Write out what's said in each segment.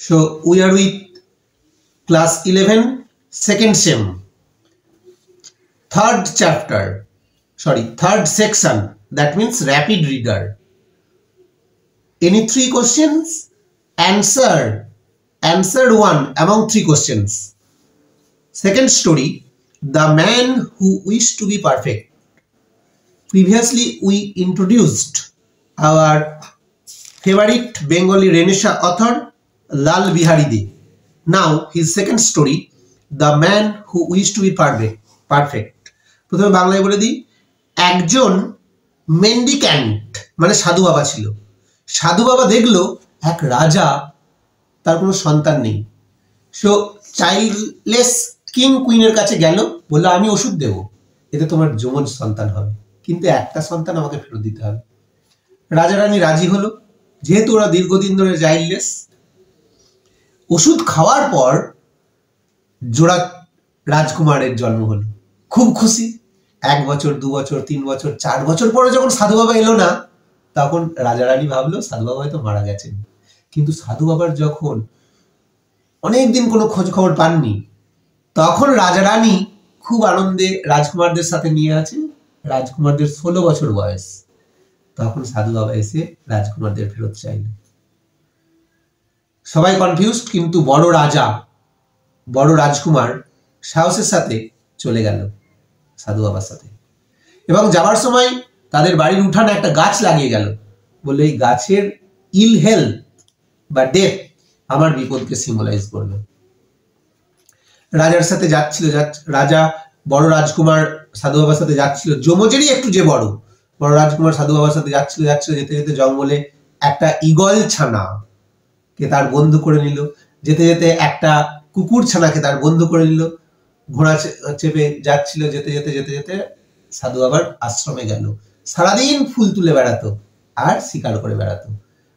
So we are with class 11 second sem third section, that means rapid reader. Any three questions, answered one among three questions. Second story, the man who wished to be perfect. Previously we introduced our favorite Bengali Renaissance author Lal Bihari De. Now his second story, the man who wished to be perfect. প্রথমে বাংলায় বলে দিই, একজন মেন্ডিক্যান্ট মানে সাধু বাবা ছিল। সাধু বাবা দেখলো এক রাজা, তার কোনো সন্তান নেই। সো চাইল্ডলেস কিং কুইনের কাছে গেল, বললো আমি ওষুধ দেব, এতে তোমার যমজ সন্তান হবে, কিন্তু একটা সন্তান আমাকে ফেরত দিতে হবে। রাজা রানী রাজি হলো, যেহেতু ওরা দীর্ঘদিন ধরে চাইল্ডলেস। ওষুধ খাওয়ার পর জোড়া রাজকুমারের জন্ম হলো, খুব খুশি। 1 বছর 2 বছর 3 বছর 4 বছর পরে যখন সাধু বাবা এলো না, তখন রাজা রানী ভাবলো সাধু বাবা হয়তো মারা গেছেন। কিন্তু সাধু বাবার যখন অনেকদিন কোনো খোঁজ খবর পাননি, তখন রাজা রানী খুব আনন্দে রাজকুমারদের সাথে নিয়ে আছে। রাজকুমারদের 16 বছর বয়স। তখন সাধু বাবা এসে রাজকুমারদের ফেরত চাইল। সবাই কনফিউজড, কিন্তু বড় রাজকুমার সাহসের সাথে চলে গেল সাধু বাবার সাথে, এবং যাবার সময় তাদের বাড়ির উঠানে একটা গাছ লাগিয়ে গেল। বললো এই গাছের ইল হেলথ বা ডেথ আমার বিপদকে সিম্বলাইজ করবে। রাজার সাথে যাচ্ছিল, রাজা বড় রাজকুমার সাধু বাবার সাথে যাচ্ছিল, যমজেরই একটু যে বড় রাজকুমার সাধু বাবার সাথে যাচ্ছিল। যেতে যেতে জঙ্গলে একটা ঈগল ছানা কে তার বন্ধু করে নিল। যেতে যেতে একটা কুকুর ছানাকে তার বন্ধু করে নিল। ঘোড়া চেপে যাচ্ছিল, যেতে যেতে যেতে যেতে সাধু বাবার আশ্রমে গেল। সারাদিন ফুল তুলে বেড়াতো আর শিকার করে বেড়াতো।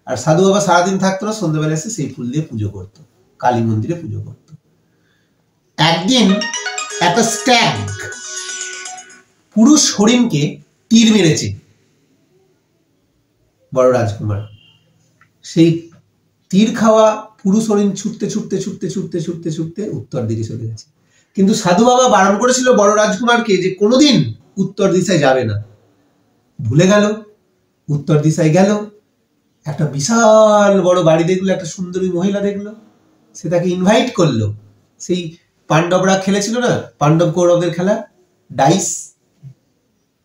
আর সাধু বাবা সারাদিন থাকতো না, সন্ধ্যাবেলা এসে সেই ফুল দিয়ে পুজো করতো, কালী মন্দিরে পুজো করতো। একদিন একটা স্ট্যাগ পুরুষ হরিণকে তীর মেরেছে বড় রাজকুমার। সেই তীর খাওয়া পুরুষ হরিণ ছুটতে ছুটতে ছুটতে ছুটতে ছুটতে ছুটতে উত্তর দিকে চলে গেছে। কিন্তু সাধু বাবা বারণ করেছিল বড় রাজকুমারকে যে কোনোদিন উত্তর দিশায় যাবে না। ভুলে গেল, উত্তর দিশায় গেল। একটা বিশাল বড় বাড়ি দেখলো, একটা সুন্দরী মহিলা দেখলো, সে তাকে ইনভাইট করলো। সেই পাণ্ডবরা খেলেছিল না, পাণ্ডব কৌরবদের খেলা, ডাইস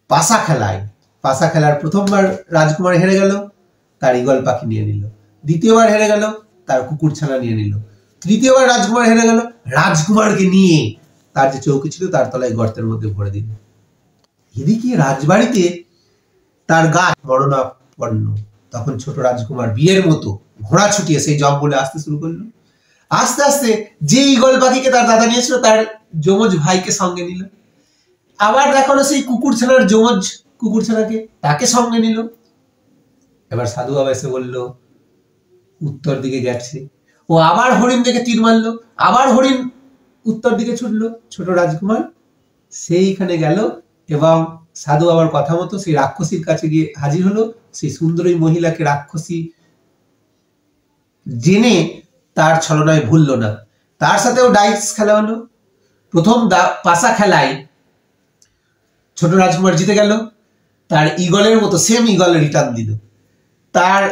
পাশা খেলার প্রথমবার রাজকুমার হেরে গেল, তার ঈগল পাখি নিয়ে নিল। দ্বিতীয়বার হেরে গেল, তার কুকুর ছানা নিয়ে নিল। তৃতীয়বার রাজকুমার হেরে গেল, রাজকুমারকে নিয়ে তার যে চৌকি ছিল তার তলায় গর্তের মধ্যে ভরে দিল। এদিকে রাজবাড়িতে তার গাছ মরণাপন্ন। তখন ছোট রাজকুমার বিয়ের মতো ঘোড়া ছুটিয়ে সেই জঙ্গলে আসতে শুরু করলো। আস্তে আস্তে যে ঈগল পাখিকে তার দাদা নিয়েছিল, তার যমজ ভাইকে সঙ্গে নিল। আবার দেখালো সেই কুকুর ছানার যমজ কুকুর ছানাকে, তাকে সঙ্গে নিল। এবার সাধু বাবা এসে বললো উত্তর দিকে গেছে। ও আবার হরিণ দেখে তীর মারলো, আবার হরিণ উত্তর দিকে ছুটলো। ছোট রাজকুমার সেইখানে গেল এবং সাধু বাবার কথা মতো সেই রাক্ষসীর কাছে গিয়ে হাজির হলো। সেই সুন্দরী মহিলাকে রাক্ষসী জেনে তার ছলনায় ভুললো না। তার সাথেও ডাইস খেলা হলো। প্রথম পাশা খেলায় ছোট রাজকুমার জিতে গেল, তার ঈগলের মতো সেম ঈগল রিটার্ন দিল। তার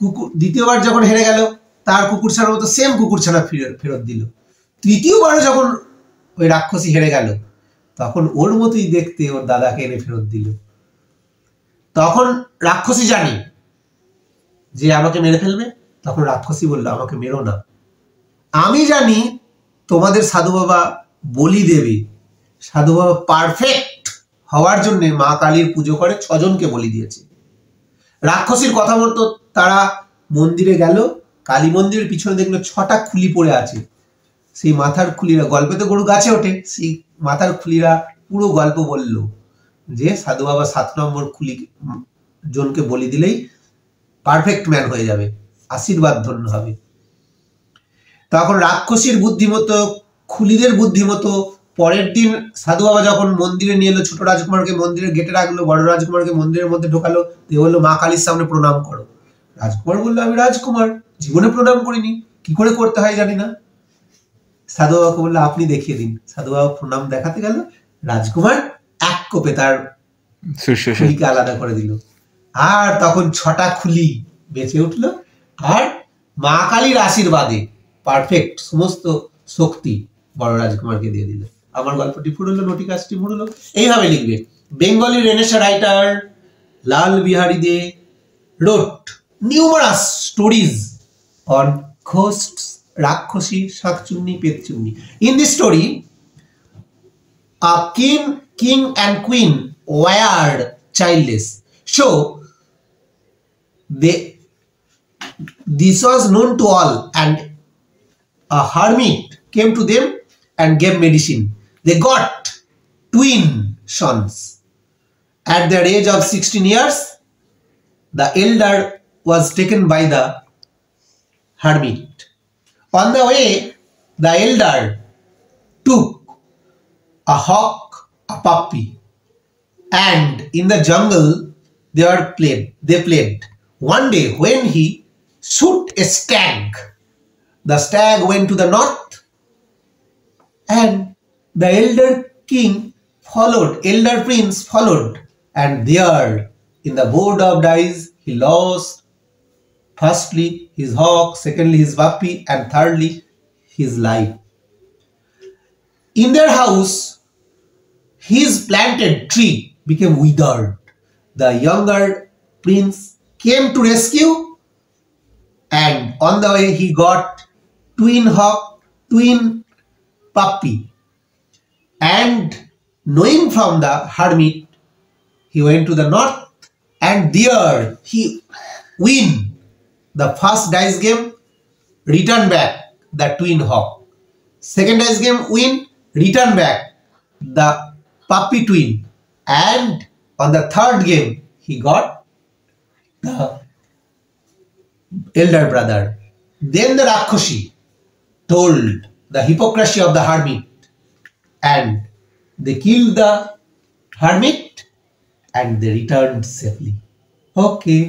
কুকুর দ্বিতীয়বার যখন হেরে গেল, তার কুকুর ছানার মতো সেম কুকুর ছানা ফেরত দিল। তৃতীয়বার যখন ওই রাক্ষসী হেরে গেল, তখন ওর মতোই দেখতে ওর দাদাকে এনে ফেরত দিল। তখন রাক্ষসী জানি যে আমাকে মেরে ফেলবে। তখন রাক্ষসী বলল আমাকে মেরো না, আমি জানি তোমাদের সাধু বাবা বলি দেবে। সাধু বাবা পারফেক্ট হওয়ার জন্য মা কালীর পুজো করে 6 জনকে বলি দিয়েছে। রাক্ষসীর কথা মতো তারা মন্দিরে গেল। কালী মন্দিরের পিছনে দেখলো 6টা খুলি পড়ে আছে। সেই মাথার খুলিরা, গল্পে তো গরু গাছে ওঠে, সেই মাথার খুলিরা পুরো গল্প বলল যে সাধু বাবা 7 নম্বর খুলি জনকে বলি দিলেই পারফেক্ট ম্যান হয়ে যাবে, আশীর্বাদ ধন্য হবে। তখন রাক্ষসীর বুদ্ধিমতো, খুলিদের বুদ্ধিমতো পরের দিন সাধু বাবা যখন মন্দিরে নিয়ে এলো, ছোট রাজকুমারকে মন্দিরের গেটে রাখলো, বড় রাজকুমারকে মন্দিরের মধ্যে ঢোকালো। দিয়ে বললো মা কালীর সামনে প্রণাম করো। রাজকুমার বললো আমি রাজকুমার, জীবনে প্রণাম করিনি, কি করে করতে হয় জানি না। সাধু বাবাকে বললো আপনি দেখিয়ে দিন। সাধু বাবা প্রণাম দেখাতে গেল, রাজকুমার এক কোপে তার খুলিকে আলাদা করে দিল, আর তখন 6টা খুলি বেঁচে উঠল, আর মা কালীর আশীর্বাদে পারফেক্ট সমস্ত শক্তি বড় রাজকুমারকে দিয়ে দিল। আমার গল্পটি ফুরলো, নটিকাসটি মুড়লো। এইভাবে লিখবে। Bengali renaissance writer Lal Bihari they wrote numerous stories on ghosts, রাক্ষসী, শাকচুন্নি, পেতচুন্নি. In this story, a king and queen were childless. So this was known to all, and a hermit came to them and gave medicine. They got twin sons. At their age of 16 years, the elder was taken by the hermit. On the way, the elder took a hawk, a puppy, and in the jungle they played. One day, when he shot a stag, the stag went to the north, and the elder prince followed, and there, in the board of dice, he lost firstly his hawk, secondly his puppy, and thirdly his life. In their house, his planted tree became withered. The younger prince came to rescue, and on the way he got twin hawk, twin puppy, and knowing from the hermit, he went to the north, and there he win the first dice game, return back the twin hawk. Second dice game win, return back the puppy twin, and on the third game he got the elder brother. Then the Rakhosi told the hypocrisy of the hermit, and they killed the hermit and they returned safely. Okay.